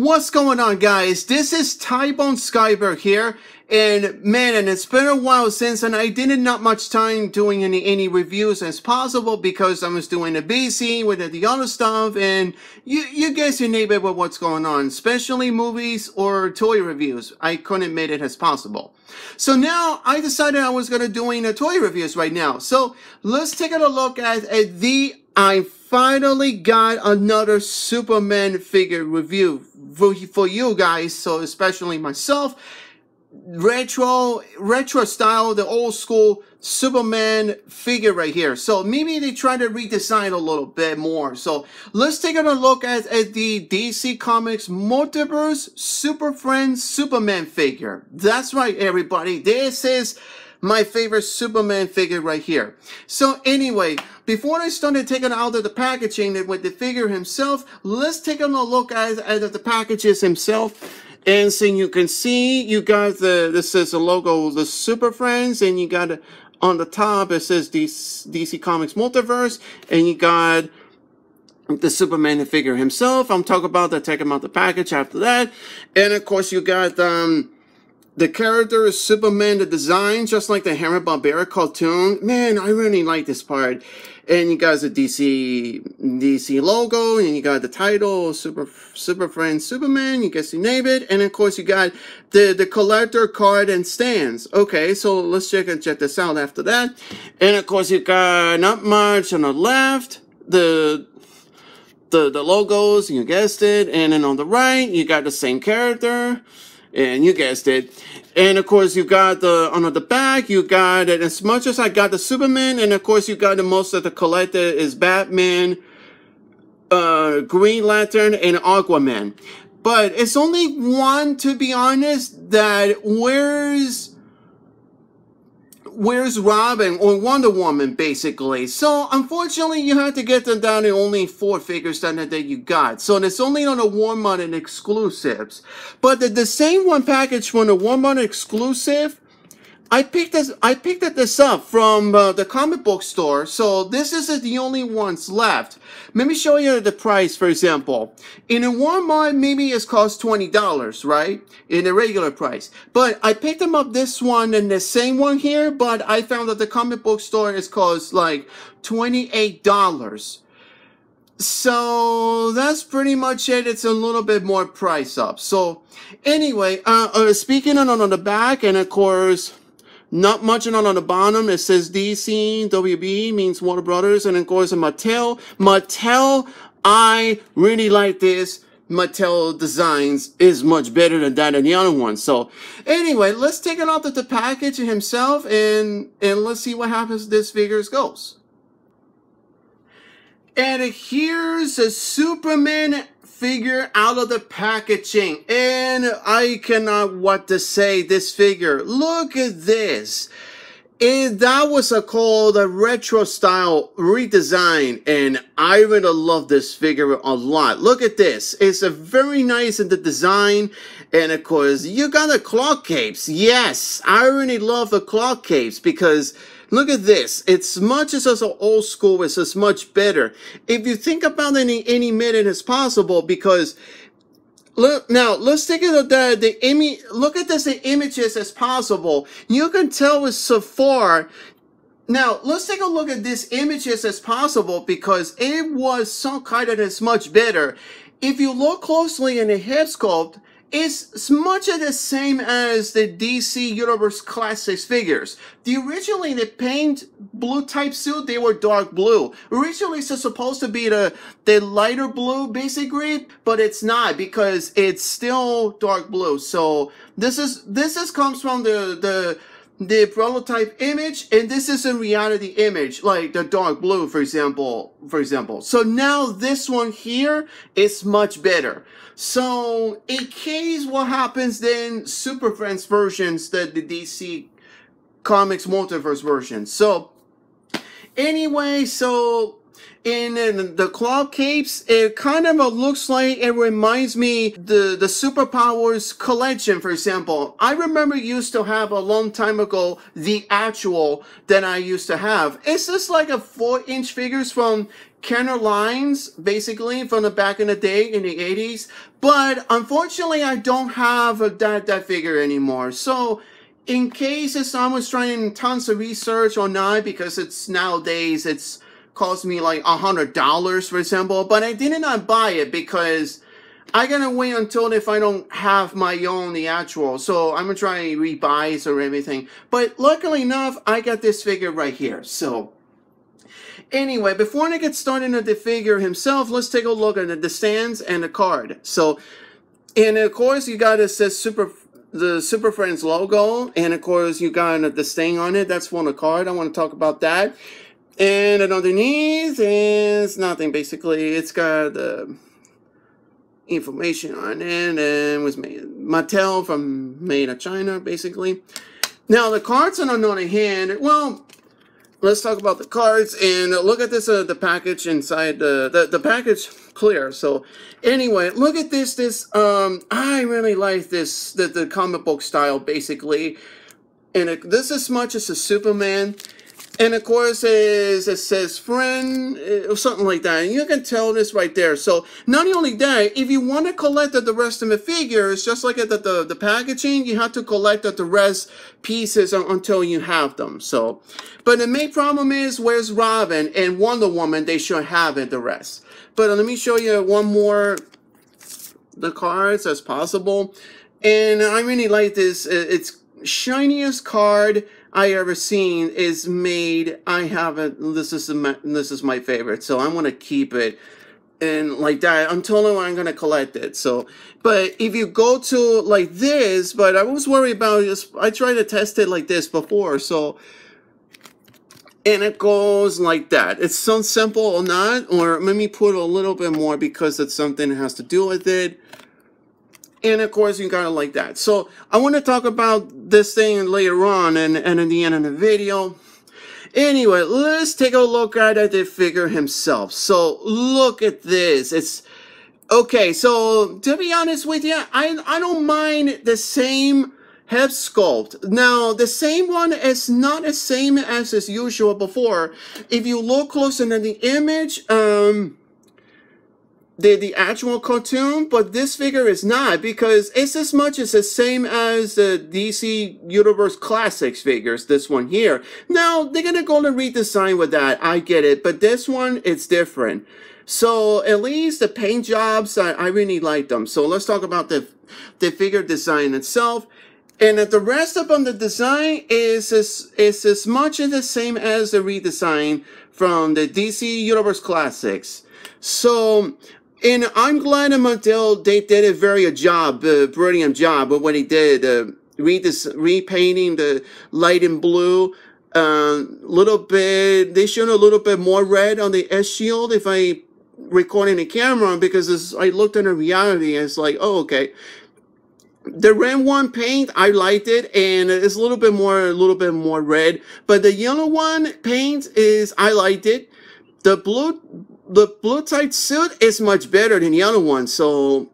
What's going on, guys? This is Tybone Skyber here, and man, it's been a while since, and I didn't not much time doing any reviews as possible because I was doing a busy with the other stuff, and you guys your neighbor with what's going on, especially movies or toy reviews. I couldn't make it as possible. So now I decided I was gonna doing a toy reviews right now. So let's take a look at I finally got another Superman figure review for you guys, so especially myself. Retro style, the old school Superman figure right here. So maybe they try to redesign a little bit more. So let's take a look at the DC Comics Multiverse Superfriends Superman figure. That's right, everybody. This is my favorite Superman figure right here. So anyway, before I started taking out of the packaging with the figure himself, let's take a look at the packages himself. And so you can see, you got this is the logo, the Super Friends, and you got on the top, it says DC Comics Multiverse, and you got the Superman figure himself. I'm talking about that, take him out the package after that. And of course, you got, the character is Superman, the design, just like the Hanna-Barbera cartoon. Man, I really like this part. And you got the DC logo, and you got the title, Super Friends Superman, you guess you name it. And of course you got the collector card and stands. Okay, so let's check this out after that. And of course you got not much on the left, the logos, you guessed it. And then on the right, you got the same character. And you guessed it. And of course, you got on the back, you got it. As much as I got the Superman, and of course, you got the most of the collector is Batman, Green Lantern, and Aquaman. But it's only one, to be honest, that where's Robin or Wonder Woman, basically. So unfortunately, you have to get them down to only 4 figures that you got. So it's only on the Walmart and exclusives. But the same one package from the Walmart exclusive, I picked this up from the comic book store. So this is the only ones left. Let me show you the price, for example. In a Walmart, maybe it's cost $20, right? In a regular price. But I picked them up this one and the same one here, but I found that the comic book store is cost like $28. So that's pretty much it. It's a little bit more price up. So anyway, speaking on the back, and of course, not much on the bottom. It says DC, WB, means Warner Brothers, and of course Mattel. Mattel, I really like this. Mattel designs is much better than that and the other one. So anyway, let's take it out of the package himself, and let's see what happens this figure goes. And here's a Superman figure out of the packaging, and I cannot what to say. This figure, look at this. That was called a retro style redesign, and I really love this figure a lot. Look at this. It's a very nice in the design, and of course you got the claw capes. Yes, I really love the claw capes because look at this. It's much as old school, it's as much better. If you think about any minute as possible, because look now, let's take it the image. Look at this, the images as possible. You can tell it's so far. Now let's take a look at this images as possible because it was so kind of as much better. If you look closely in the head sculpt, it's much of the same as the DC Universe Classics figures. Originally, the paint blue type suit, they were dark blue. Originally, it's supposed to be the lighter blue basically, but it's not because it's still dark blue. So this comes from the prototype image, and this is a reality image, like the dark blue, for example. So now this one here is much better. So in case what happens then, Super Friends versions, the DC Comics Multiverse version. So anyway, so In the claw capes, it kind of looks like it reminds me the Superpowers collection, for example. I remember used to have a long time ago the actual that I used to have. It's just like a 4-inch figures from Kenner Lines, basically, from the back in the day in the 80s. But unfortunately, I don't have that figure anymore. So in case I was trying tons of research or not, because it's nowadays, it's cost me like $100, for example, but I did not buy it because I gotta wait until if I don't have my own the actual. So I'm gonna try to rebuy or everything. But luckily enough, I got this figure right here. So anyway, before I get started on the figure himself, let's take a look at the stands and the card. So, and of course, you got it says the Super Friends logo, and of course, you got the stain on it. That's on the card. I want to talk about that. And underneath is nothing, basically. It's got the information on it, and it was made Mattel made in China, basically. Now, the cards, on the other hand, well, let's talk about the cards, and look at this, the package inside, the package clear. So, anyway, look at this, I really like this, the comic book style, basically. And this is as much as a Superman. And of course, it says friend, or something like that. And you can tell this right there. So, not only that, if you want to collect the rest of the figures, just like at the packaging, you have to collect the rest pieces until you have them. So, but the main problem is, where's Robin and Wonder Woman? They should have it, the rest. But let me show you one more, the cards as possible. And I really like this. It's shiniest card I ever seen is made. I have it. This is my favorite, so I'm gonna keep it and like that until I'm gonna collect it. So, but if you go to like this, but I was worried about this. I tried to test it like this before, so. And it goes like that. It's so simple or not, or let me put a little bit more because it's something that has to do with it. And of course, you got it like that. So I want to talk about this thing later on and in the end of the video. Anyway, let's take a look at the figure himself. So look at this. It's okay. So to be honest with you, I don't mind the same head sculpt. Now, the same one is not the same as usual before. If you look closer to the image, the actual cartoon, but this figure is not, because it's as much as the same as the DC Universe Classics figures, this one here. Now, they're gonna go to redesign with that, I get it, but this one, it's different. So, at least the paint jobs, I really like them. So, let's talk about the figure design itself. And the rest of the design is as much as the same as the redesign from the DC Universe Classics. So, and I'm glad Mattel, they did a brilliant job of what he did, repainting the light in blue, little bit, they showed a little bit more red on the S shield if I recording the camera, because as I looked at the reality, it's like, oh, okay. The red one paint, I liked it, and it's a little bit more red, but the yellow one paint I liked it. The blue tight suit is much better than the other one. So,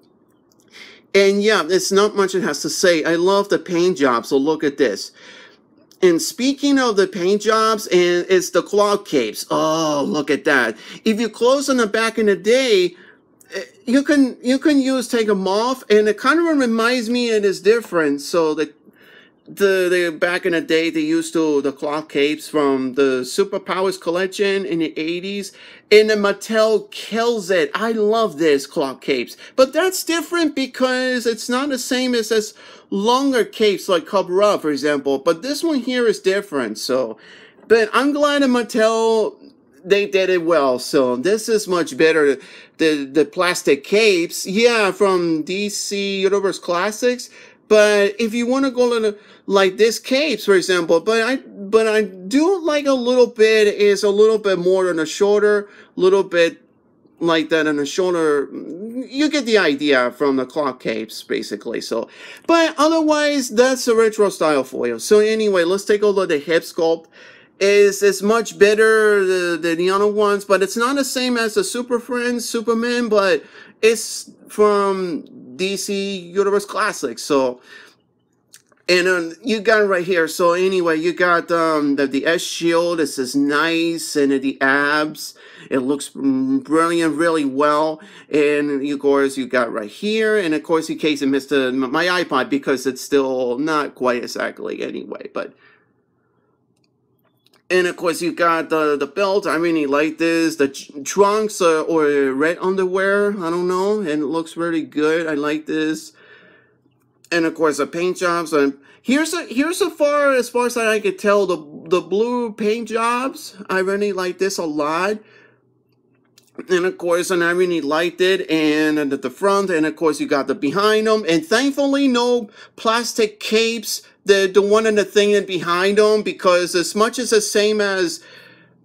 and yeah, it's not much it has to say. I love the paint job. So look at this. And speaking of the paint jobs, and it's the claw capes. Oh, look at that. If you close on the back in the day, you can take them off, and it kind of reminds me it is different. So the back in the day, they used the claw capes from the Superpowers collection in the 80s, and the Mattel kills it. I love this claw capes, but that's different because it's not the same as longer capes like Cover Up, for example, but this one here is different. So, but I'm glad that Mattel, they did it well. So this is much better. The plastic capes, yeah, from DC Universe Classics. But if you want to go like this capes, for example, but I do like a little bit more on the shoulder, little bit like that on the shoulder. You get the idea from the claw capes, basically. So, but otherwise, that's the retro style for you. So anyway, let's take a look at the hip sculpt. is much better than the other ones, but it's not the same as the Super Friends Superman, but it's from DC Universe Classics. So, and you got it right here. So anyway, you got the S shield. This is nice, and the abs. It looks brilliant, really well. And of course, you got right here, and of course, in case you missed my iPod, because it's still not quite exactly anyway, but. And of course, you got the belt. I really like this. The trunks or red underwear. I don't know. And it looks really good. I like this. And of course, the paint jobs. And here's as far as I could tell, the blue paint jobs. I really like this a lot. And of course, and I really liked it. And at the front, and of course, you got the behind them. And thankfully, no plastic capes. The one and the thing behind them, because as much as the same as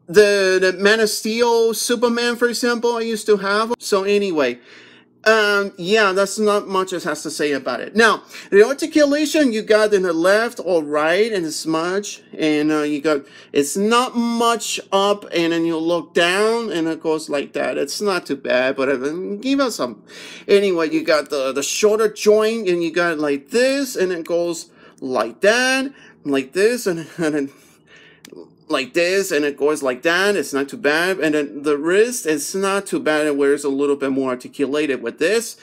the Man of Steel Superman, for example, I used to have. So anyway, yeah, that's not much it has to say about it. Now, the articulation you got in the left or right and the smudge, and you got, it's not much up, and then you look down, and it goes like that. It's not too bad, but give us some. Anyway, you got the shoulder joint, and you got like this, and it goes like that, like this, and then like this, and it goes like that. It's not too bad. And then the wrist, it's not too bad. It wears a little bit more articulated with this.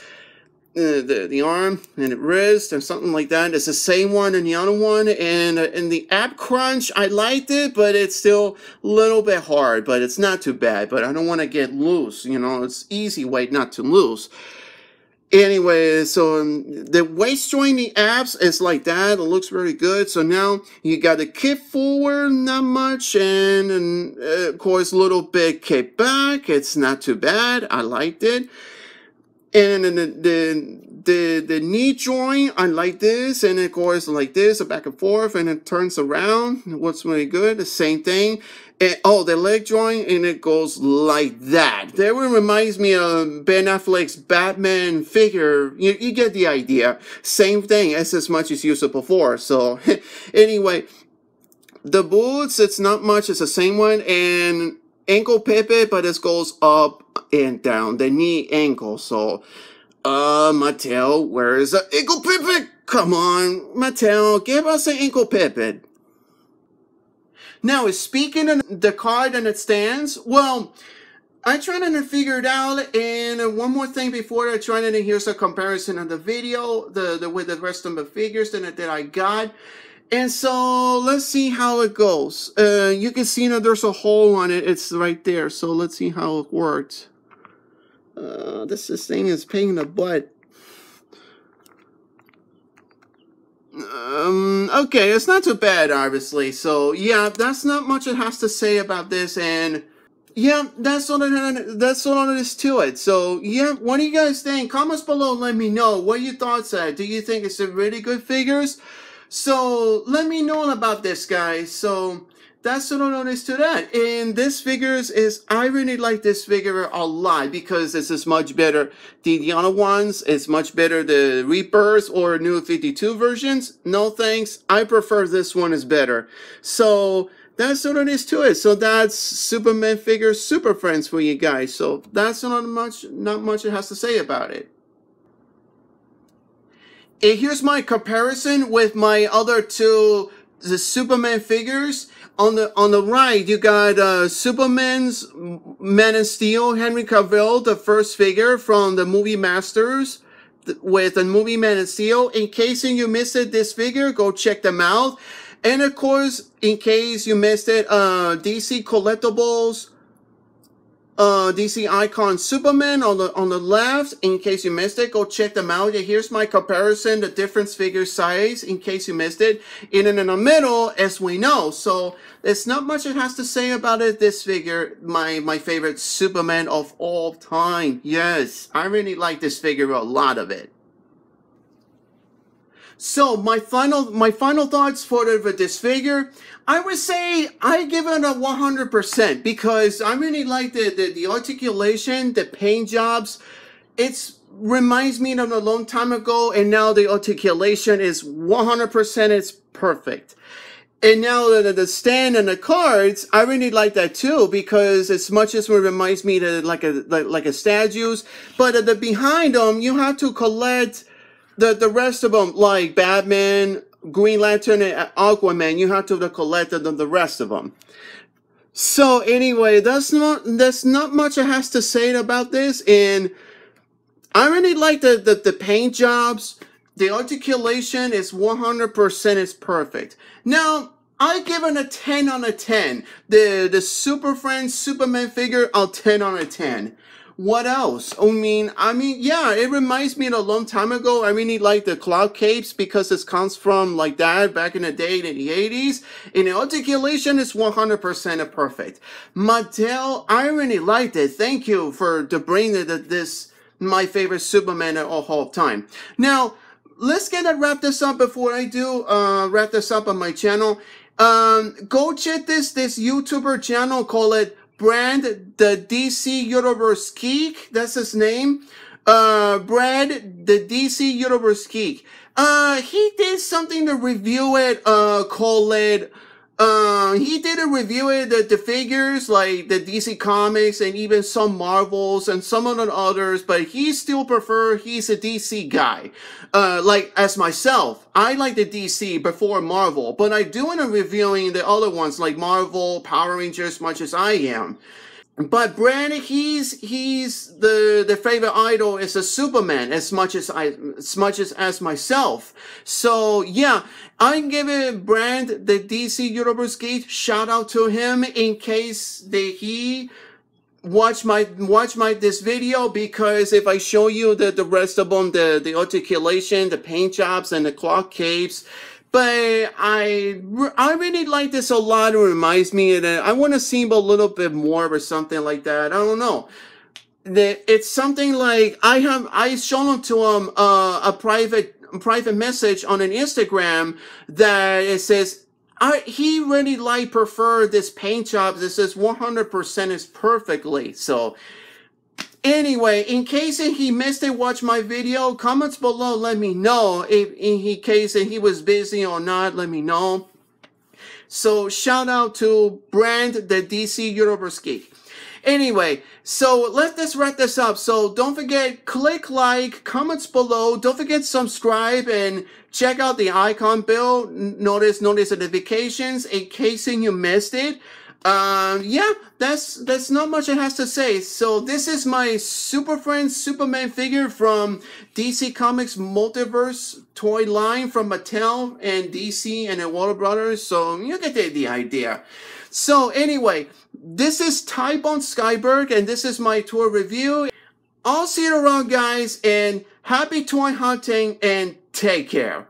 The arm and the wrist and something like that. It's the same one and the other one. And in the ab crunch, I liked it, but it's still a little bit hard. But it's not too bad. But I don't want to get loose. You know, it's easy way not to lose. Anyway, so the waist joint, the abs is like that. It looks really good. So now you got the kick forward, not much, and of course a little bit kick back. It's not too bad. I liked it. And the knee joint, I like this, and of course like this, back and forth, and it turns around. What's really good? The same thing. And, oh, the leg joint, and it goes like that. That reminds me of Ben Affleck's Batman figure. You get the idea. Same thing, as much as used it before. So, anyway, the boots, it's not much. It's the same one. And ankle pivot, but it goes up and down. The knee ankle. So, Mattel, where is the ankle pivot? Come on, Mattel, give us an ankle pivot. Now, speaking of the card and it stands, well, I tried to figure it out, and one more thing before I try to, here's a comparison of the video, with the rest of the figures that I got. And so, let's see how it goes. You can see that there's a hole on it, it's right there, so let's see how it works. This thing is pain in the butt. Okay, it's not too bad, obviously. So, yeah, that's not much it has to say about this, and yeah, that's all it is to it. So, yeah, what do you guys think? Comments below, let me know what your thoughts are. Do you think it's a really good figures? So, let me know about this, guys. So, that's all it is to that. And this figures is, I really like this figure a lot because this is much better. The other ones, it's much better. The Rebirth or New 52 versions, no thanks. I prefer this one is better. So, that's all it is to it. So, that's Superman figure Super Friends for you guys. So, that's not much it has to say about it. And here's my comparison with my other two the Superman figures. On the right, you got Superman's Man of Steel, Henry Cavill, the first figure from the movie Masters with the movie Man of Steel. In case you missed it, this figure, go check them out. And of course, in case you missed it, DC Collectibles, DC Icon Superman on the left. In case you missed it, go check them out. Here's my comparison, the different figure size, in case you missed it. And then in the middle, as we know. So, there's not much it has to say about it. This figure, my favorite Superman of all time. Yes, I really like this figure, a lot of it. So, my final thoughts for this figure. I would say I give it a 100% because I really like the articulation, the paint jobs. It reminds me of a long time ago, and now the articulation is 100%. It's perfect. And now the stand and the cards, I really like that too, because as much as it reminds me to like a statues, but the behind them, you have to collect the rest of them, like Batman, Green Lantern, and Aquaman. You have to collect the rest of them. So anyway, that's not much it has to say about this, and I really like the paint jobs. The articulation is 100% is perfect. Now, I give it a 10 on a 10. The Super Friends Superman figure, I'll 10 on a 10. What else? I mean, yeah, it reminds me of a long time ago. I really like the cloud capes because this comes from like that back in the day in the 80s. And the articulation is 100% perfect. Mattel, I really liked it. Thank you for bringing this my favorite Superman of all time. Now, let's wrap this up before I do wrap this up on my channel. Go check this YouTuber channel, call it Brand the DC Universe Geek. That's his name. Brad the DC Universe Geek. He did something to review it, call it he did a review of the figures, like the DC Comics and even some Marvels and some of the others, but he still he's a DC guy. Like as myself, I like the DC before Marvel, but I do end up reviewing the other ones like Marvel, Power Rangers, as much as I am. But Brad, he's the favorite idol is a Superman as much as myself. So yeah, I'm giving Brad the DC Universe Geek shout out to him in case he watch this video, because if I show you the rest of them, the articulation, the paint jobs, and the clock capes. But I really like this a lot. It reminds me that I want to see him a little bit more or something like that. I don't know. It's something like I shown him to him a private message on an Instagram that it says he really prefer this paint job. This is 100% is perfectly. So anyway, in case he missed it, watch my video, comments below, let me know. If in case he was busy or not, let me know. So shout out to Brand the DC Universe Geek. Anyway, so let's wrap this up. So don't forget, click like, comments below. Don't forget subscribe and check out the icon bill. Notice notifications in case you missed it. Yeah, that's not much it has to say. So this is my Super Friends Superman figure from DC Comics Multiverse toy line from Mattel and DC and the Warner Brothers. So you get the idea. So anyway, this is Tybone Skyberg and this is my toy review. I'll see you around, guys, and happy toy hunting and take care.